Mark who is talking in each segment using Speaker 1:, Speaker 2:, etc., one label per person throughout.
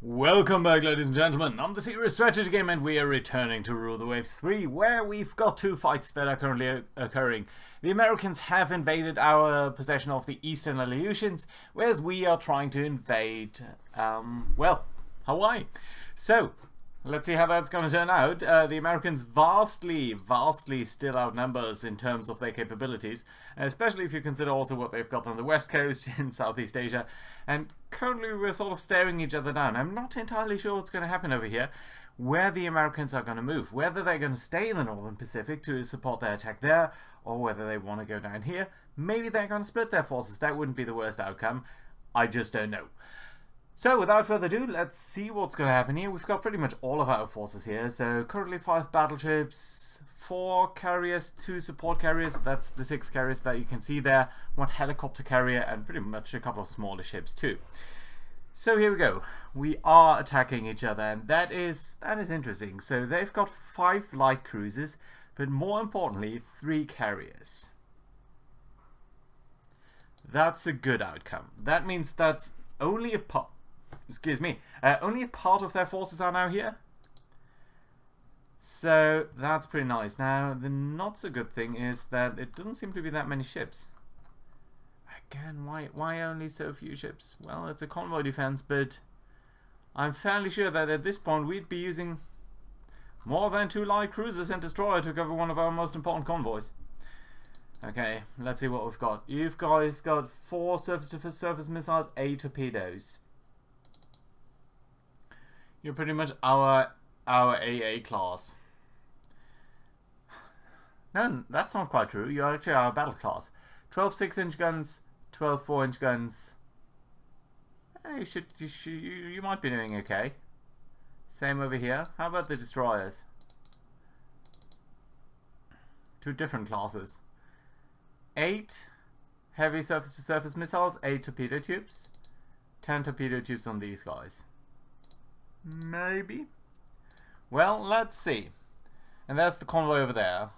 Speaker 1: Welcome back, ladies and gentlemen. I'm the Serious Strategy Game, and we are returning to Rule the Waves 3, where we've got two fights that are currently occurring. The Americans have invaded our possession of the Eastern Aleutians, whereas we are trying to invade, well, Hawaii. So, let's see how that's going to turn out. The Americans vastly still outnumber us in terms of their capabilities, especially if you consider also what they've got on the west coast in Southeast Asia. And currently we're sort of staring each other down. I'm not entirely sure what's going to happen over here, where the Americans are going to move. Whether they're going to stay in the Northern Pacific to support their attack there, or whether they want to go down here. Maybe they're going to split their forces. That wouldn't be the worst outcome. I just don't know. So, without further ado, let's see what's going to happen here. We've got pretty much all of our forces here. So, currently 5 battleships, 4 carriers, 2 support carriers. That's the 6 carriers that you can see there. 1 helicopter carrier, and pretty much a couple of smaller ships too. So, here we go. We are attacking each other, and that is interesting. So, they've got 5 light cruisers, but more importantly, 3 carriers. That's a good outcome. That means that's only a part... Excuse me. Only a part of their forces are now here. So that's pretty nice. Now the not so good thing is that it doesn't seem to be that many ships. Again, why only so few ships? Well, it's a convoy defense, but I'm fairly sure that at this point we'd be using more than 2 light cruisers and destroyer to cover one of our most important convoys. Okay, let's see what we've got. You guys got 4 surface-to-surface missiles, 8 torpedoes. You're pretty much our AA class. No, that's not quite true. You're actually our battle class. 12 6-inch guns, 12 4-inch guns. You might be doing okay. Same over here. How about the destroyers? 2 different classes. 8 heavy surface-to-surface missiles, 8 torpedo tubes. 10 torpedo tubes on these guys. Maybe. Well, let's see. And there's the convoy over there.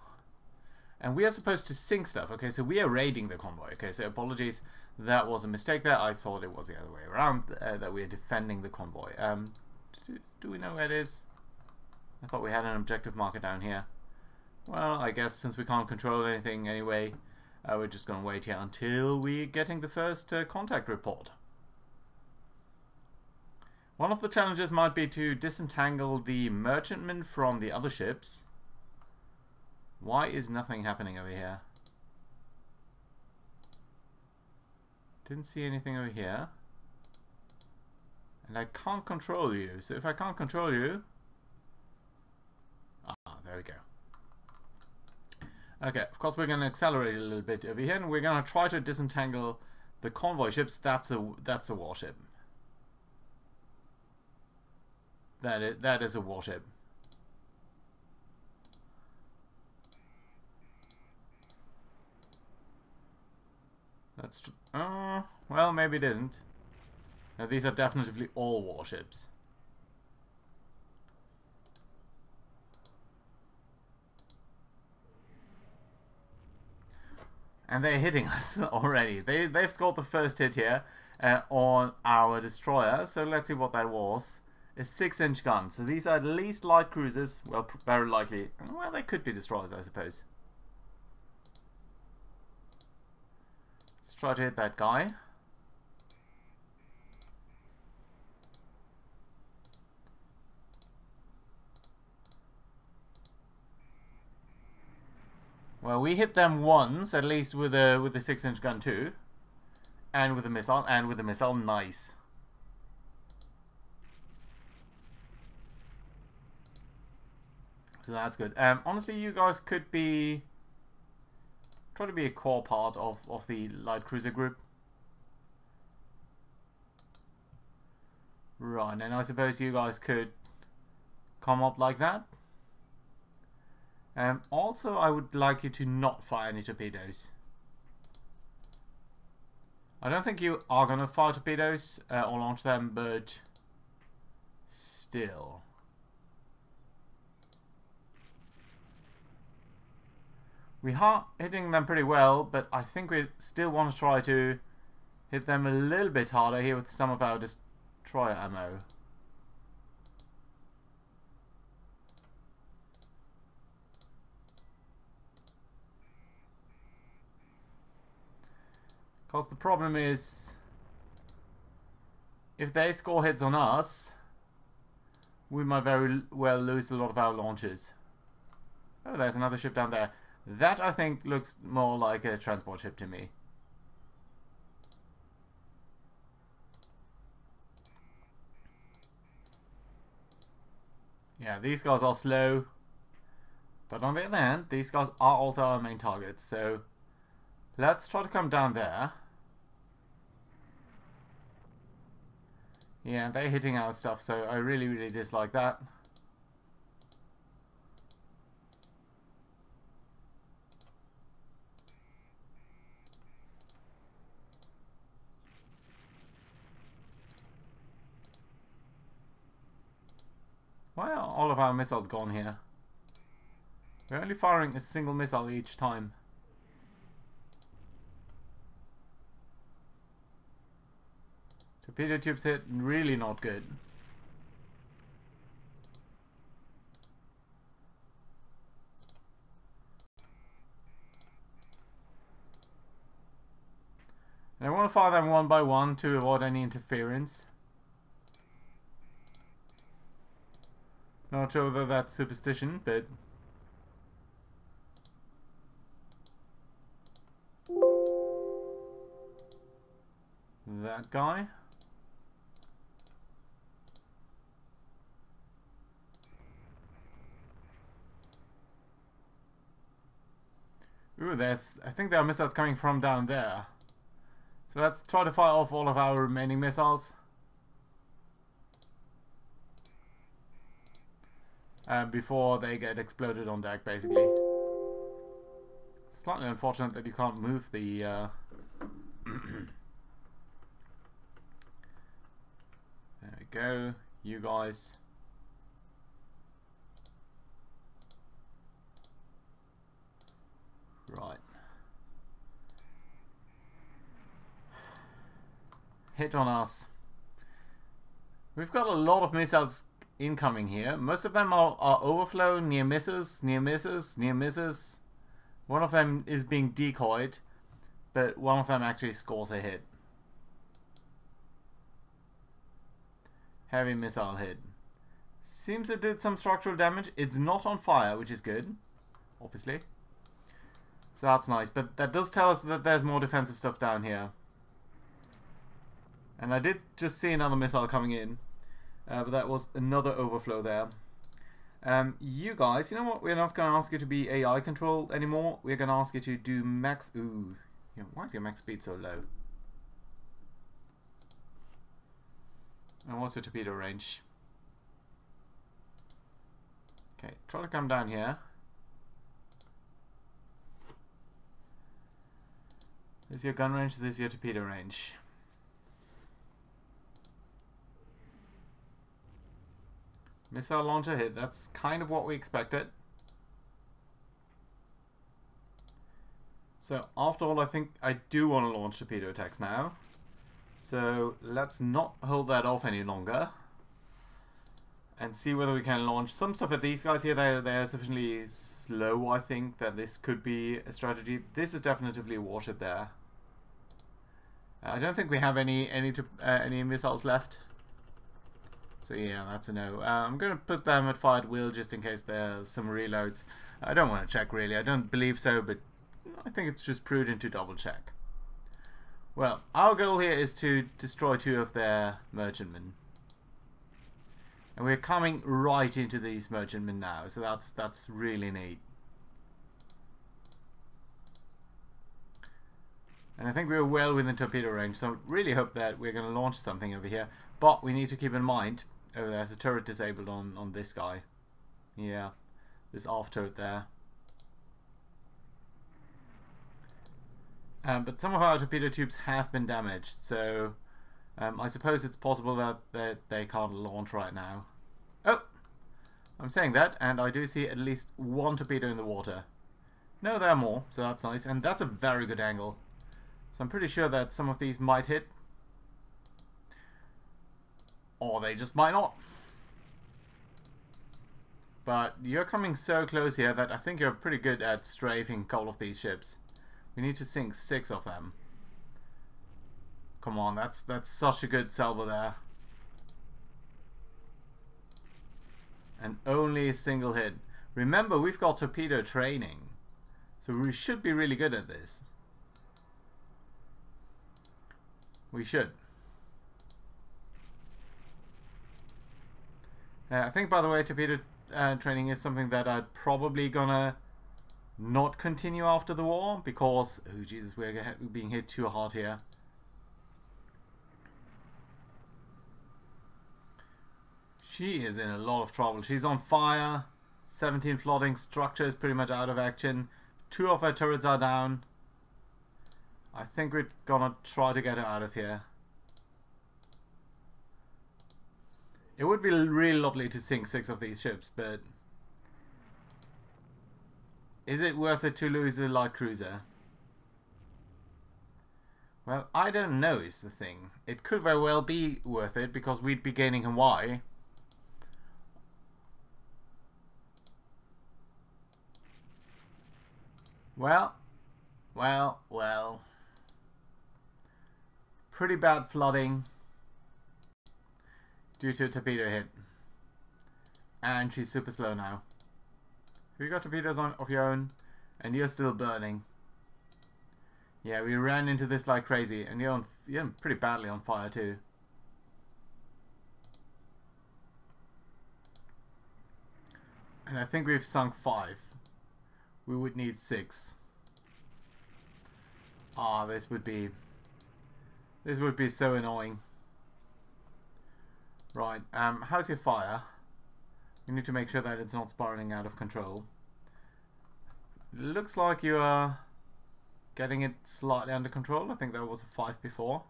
Speaker 1: And we are supposed to sink stuff. Okay, so we are raiding the convoy. Okay, so apologies. That was a mistake there. I thought it was the other way around. That we are defending the convoy. Do we know where it is? I thought we had an objective marker down here. Well, I guess since we can't control anything anyway, we're just going to wait here until we're getting the first contact report. One of the challenges might be to disentangle the merchantmen from the other ships. Why is nothing happening over here? Didn't see anything over here. And I can't control you. So if I can't control you... Ah, there we go. Okay, of course we're going to accelerate a little bit over here, and we're going to try to disentangle the convoy ships. That's a warship. That is a warship. That's well, maybe it isn't. Now, these are definitely all warships. And they're hitting us already. They've scored the first hit here on our destroyer. So let's see what that was. A 6-inch gun. So these are at least light cruisers. Well, very likely. Well, they could be destroyers, I suppose. Let's try to hit that guy. Well, we hit them once, at least with a 6-inch gun too, and with a missile, nice. So that's good. Honestly, you guys could be try to be a core part of the light cruiser group. Right, and I suppose you guys could come up like that. Also, I would like you to not fire any torpedoes. I don't think you are going to fire torpedoes or launch them, but still. We are hitting them pretty well, but I think we still want to try to hit them a little bit harder here with some of our destroyer ammo. Because the problem is, if they score hits on us, we might very well lose a lot of our launches. Oh, there's another ship down there. That, I think, looks more like a transport ship to me. Yeah, these guys are slow. But on the other hand, these guys are also our main targets. So let's try to come down there. Yeah, they're hitting our stuff, so I really, really dislike that. Why are all of our missiles gone here? We're only firing a single missile each time. Torpedo tubes hit, really not good. And I want to fire them one by one to avoid any interference. Not sure whether that's superstition, but... that guy. Ooh, I think there are missiles coming from down there. So let's try to fire off all of our remaining missiles. Before they get exploded on deck, basically. It's slightly unfortunate that you can't move the... There we go, you guys. Right. Hit on us. We've got a lot of missiles incoming here. Most of them are overflow, near misses, near misses, near misses. One of them is being decoyed, but one of them actually scores a hit. Heavy missile hit. Seems it did some structural damage. It's not on fire, which is good, obviously. So that's nice, but that does tell us that there's more defensive stuff down here. And I did just see another missile coming in. But that was another overflow there. You guys, you know what? We're not going to ask you to be AI controlled anymore. We're going to ask you to do max... Ooh. Yeah, why is your max speed so low? And what's the torpedo range? Okay, try to come down here. This is your gun range, this is your torpedo range. Missile launcher hit, that's kind of what we expected. So after all, I think I do want to launch torpedo attacks now. So let's not hold that off any longer. And see whether we can launch some stuff at these guys here. They're sufficiently slow, I think, that this could be a strategy. This is definitively a warship there. I don't think we have any missiles left. So yeah, that's a no. I'm going to put them at fire at will just in case there's some reloads. I don't want to check really. I don't believe so, but I think it's just prudent to double check. Well, our goal here is to destroy 2 of their merchantmen. And we're coming right into these merchantmen now, so that's really neat. And I think we're well within torpedo range, so I really hope that we're going to launch something over here. But we need to keep in mind, oh, there's a turret disabled on this guy. Yeah, this aft turret there. But some of our torpedo tubes have been damaged, so I suppose it's possible that they can't launch right now. Oh! I'm saying that, and I do see at least 1 torpedo in the water. No, there are more, so that's nice, and that's a very good angle. So I'm pretty sure that some of these might hit. Or they just might not. But you're coming so close here that I think you're pretty good at strafing a couple of these ships. We need to sink 6 of them. Come on, that's such a good salvo there. And only a single hit. Remember, we've got torpedo training, so we should be really good at this. We should. I think, by the way, torpedo training is something that I'm probably gonna not continue after the war, because, oh Jesus, we're being hit too hard here. She is in a lot of trouble. She's on fire. 17 flooding. Structure is pretty much out of action. 2 of her turrets are down. I think we're gonna try to get her out of here. It would be really lovely to sink 6 of these ships, but is it worth it to lose a light cruiser? Well, I don't know is the thing. It could very well be worth it because we'd be gaining Hawaii. Well. Pretty bad flooding due to a torpedo hit. And she's super slow now. You got torpedoes of your own, and you're still burning. Yeah, we ran into this like crazy, and you're pretty badly on fire too. And I think we've sunk 5. We would need 6. Ah, this would be so annoying. Right, how's your fire? You need to make sure that it's not spiraling out of control. Looks like you are getting it slightly under control. I think there was a 5 before.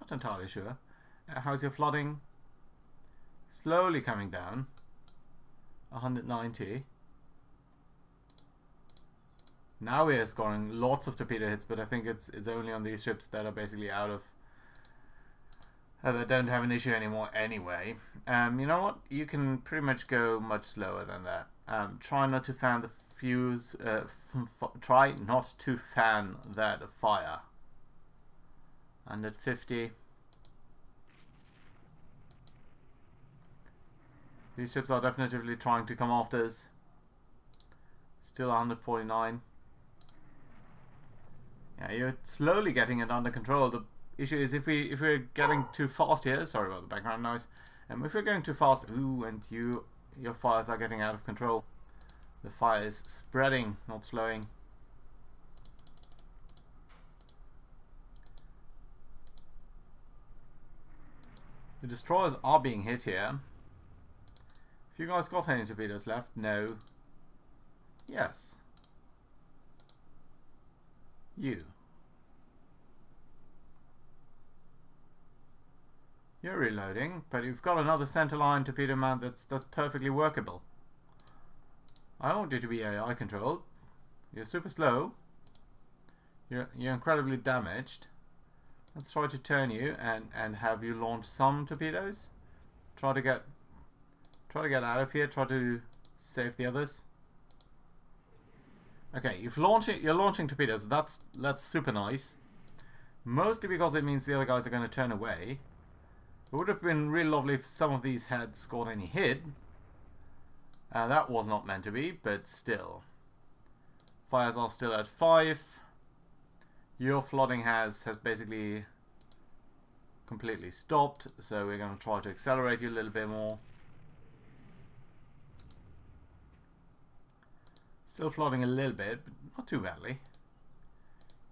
Speaker 1: Not entirely sure. How's your flooding? Slowly coming down. 190. Now we are scoring lots of torpedo hits, but I think it's only on these ships that are basically out of... that don't have an issue anymore anyway. You know what? You can pretty much go much slower than that. Try not to fan the fuse... try not to fan that fire. 150. These ships are definitively trying to come after us. Still 149. Yeah, you're slowly getting it under control. The issue is if we're getting too fast here. Sorry about the background noise. If we're going too fast, ooh, and your fires are getting out of control. The fire is spreading, not slowing. The destroyers are being hit here. Have you guys got any torpedoes left? No. Yes. You. You're reloading, but you've got another centerline torpedo mount that's perfectly workable. I don't want you to be AI controlled. You're super slow. You're incredibly damaged. Let's try to turn you and have you launch some torpedoes. Try to get out of here. Try to save the others. Okay, you're launching torpedoes. That's super nice. Mostly because it means the other guys are going to turn away. It would have been really lovely if some of these had scored any hit. That was not meant to be, but still. Fires are still at 5. Your flooding has basically completely stopped, so we're going to try to accelerate you a little bit more. Still flooding a little bit, but not too badly.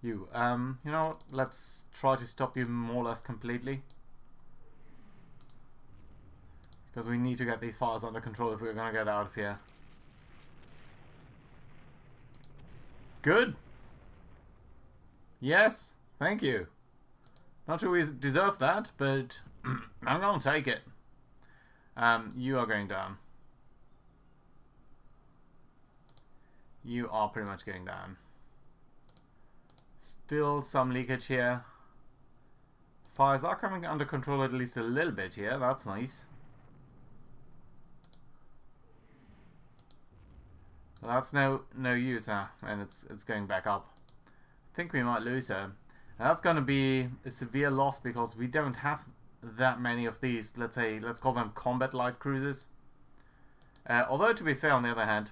Speaker 1: You know what? Let's try to stop you more or less completely. Because we need to get these fires under control if we're going to get out of here. Good. Yes, thank you. Not sure we deserve that, but I'm going to take it. You are going down. You are pretty much going down. Still some leakage here. Fires are coming under control at least a little bit here. That's nice. Well, that's no use, huh? And it's going back up. I think we might lose her. And that's going to be a severe loss because we don't have that many of these, let's call them combat light cruisers. Although, to be fair, on the other hand,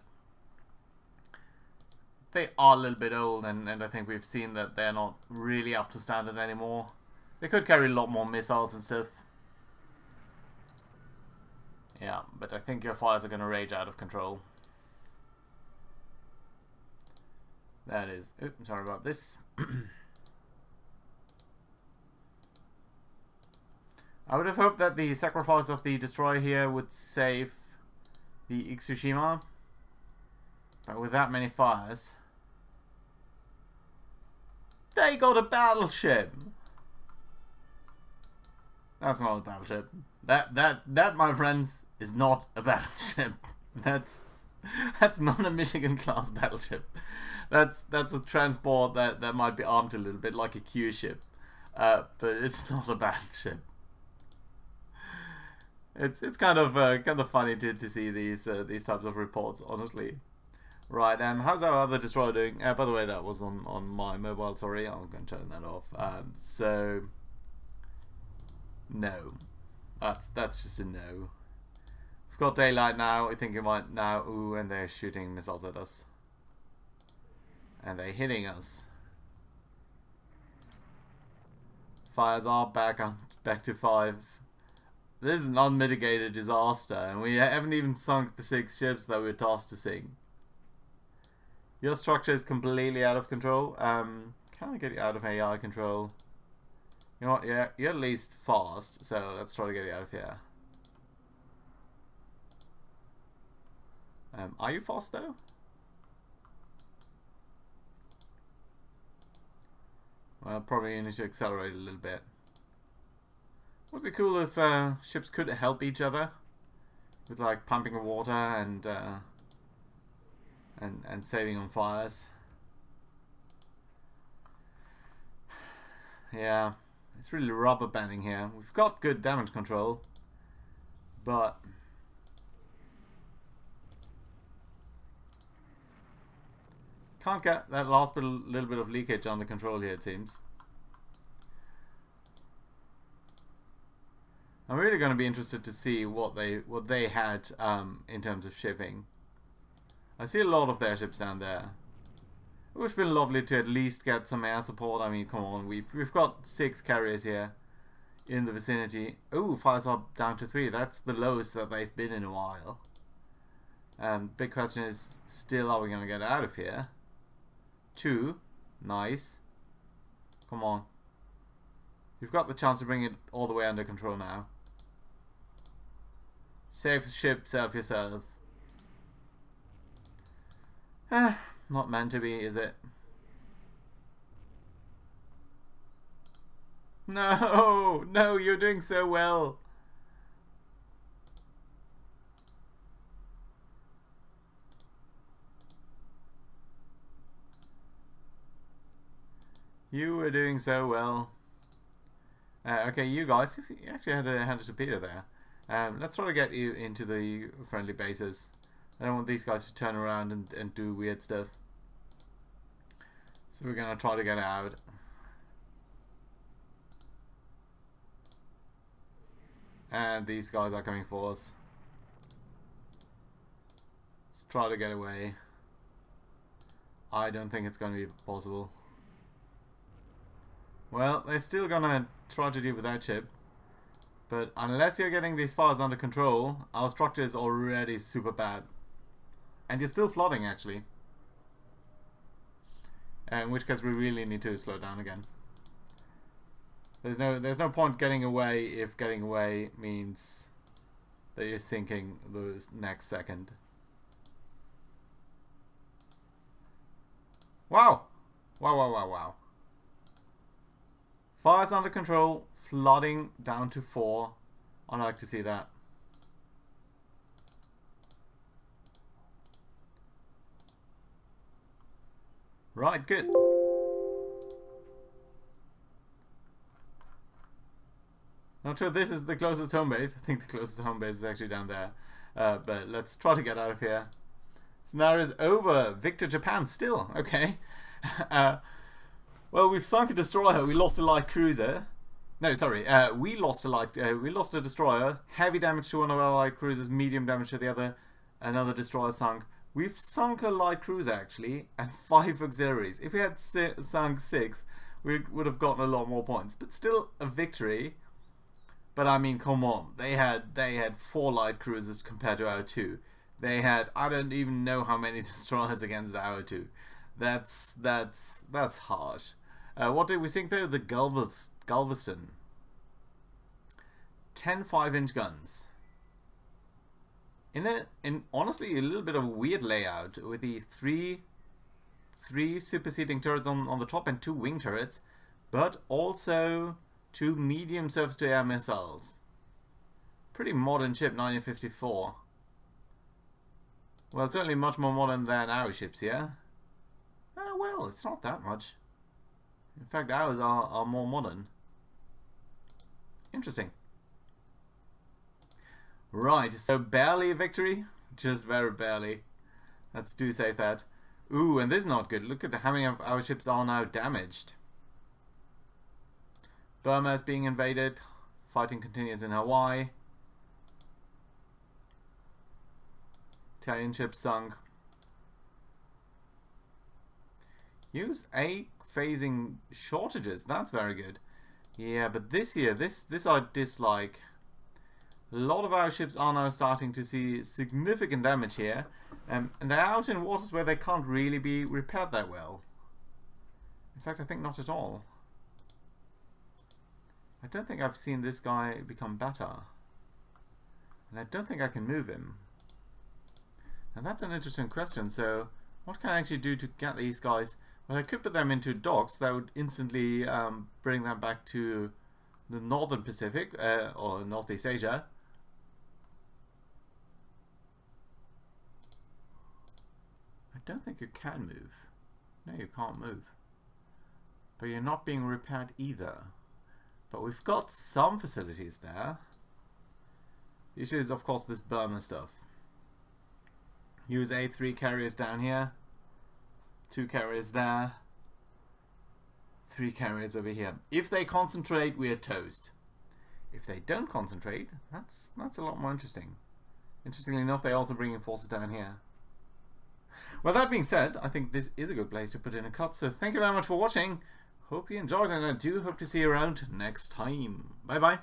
Speaker 1: they are a little bit old, and I think we've seen that they're not really up to standard anymore. They could carry a lot more missiles and stuff. Yeah, but I think your fires are going to rage out of control. That is... Oops, sorry about this. I would have hoped that the sacrifice of the destroyer here would save the Tsushima. But with that many fires... They got a battleship! That's not a battleship. That, my friends, is not a battleship. That's not a Michigan class battleship. That's a transport that might be armed a little bit like a Q ship, but it's not a battleship. It's kind of funny to see these types of reports, honestly. Right, how's our other destroyer doing? By the way, that was on my mobile. Sorry, I'm going to turn that off. So no, that's just a no. We've got daylight now. I think it might now. Ooh, and they're shooting missiles at us, and they're hitting us. Fires are back to 5. This is an unmitigated disaster, and we haven't even sunk the 6 ships that we're tasked to sink. Your structure is completely out of control. Can I get you out of AI control? You know what? Yeah, you're at least fast, so let's try to get you out of here. Are you fast though? Well, probably need to accelerate a little bit. Would be cool if ships could help each other with like pumping water and saving on fires. Yeah, it's really rubber banding here. We've got good damage control, but can't get that last little bit of leakage under control here, it seems. I'm really going to be interested to see what they had in terms of shipping. I see a lot of their ships down there. It would have been lovely to at least get some air support. I mean, come on, we've got 6 carriers here in the vicinity. Oh, fires are down to 3. That's the lowest that they've been in a while. Big question is still, are we going to get out of here? 2, nice. Come on. You've got the chance to bring it all the way under control now. Save the ship, save yourself. Not meant to be, is it? No, no, you're doing so well. You were doing so well. Okay, you guys, you actually had a torpedo there. Let's try to get you into the friendly bases. I don't want these guys to turn around and do weird stuff. So we're going to try to get out. And these guys are coming for us. Let's try to get away. I don't think it's going to be possible. Well, they're still going to try to deal with that ship. But unless you're getting these fires under control, our structure is already super bad. And you're still flooding, actually. In which case we really need to slow down again. There's no point getting away if getting away means that you're sinking the next second. Wow! Wow, wow, wow, wow. Fires under control, flooding down to 4. I'd like to see that. Right, good. Not sure this is the closest home base. I think the closest home base is actually down there. But let's try to get out of here. Scenario is over. Victor Japan still. Okay. Well, we've sunk a destroyer. We lost a light cruiser. No, sorry. We lost a destroyer. Heavy damage to one of our light cruisers. Medium damage to the other. Another destroyer sunk. We've sunk a light cruiser actually, and 5 auxiliaries. If we had sunk 6, we would have gotten a lot more points. But still a victory. But I mean, come on. They had 4 light cruisers compared to our 2. They had, I don't even know how many destroyers against our 2. That's hard. What did we sink though? The Galveston. 10 5-inch guns. In honestly a little bit of a weird layout with the three superseding turrets on the top and 2 wing turrets, but also 2 medium surface-to-air missiles. Pretty modern ship, 1954. Well, certainly much more modern than our ships here. Well, it's not that much. In fact, ours are more modern. Interesting. Right, so barely a victory. Just very barely. Let's do save that. Ooh, and this is not good. Look at how many of our ships are now damaged. Burma is being invaded. Fighting continues in Hawaii. Italian ship sunk. Use A phasing shortages. That's very good. Yeah, but this here, this I dislike. A lot of our ships are now starting to see significant damage here. And they're out in waters where they can't really be repaired that well. In fact, I think not at all. I don't think I've seen this guy become better. And I don't think I can move him. Now that's an interesting question. So what can I actually do to get these guys? Well, I could put them into docks. That would instantly bring them back to the Northern Pacific or Northeast Asia. I don't think you can move. No, you can't move. But you're not being repaired either. But we've got some facilities there. The issue is, of course, this Burma stuff. Use A3 carriers down here. 2 carriers there. 3 carriers over here. If they concentrate, we're toast. If they don't concentrate, that's a lot more interesting. Interestingly enough, they also bring in forces down here. Well, that being said, I think this is a good place to put in a cut. So thank you very much for watching. Hope you enjoyed, and I do hope to see you around next time. Bye bye.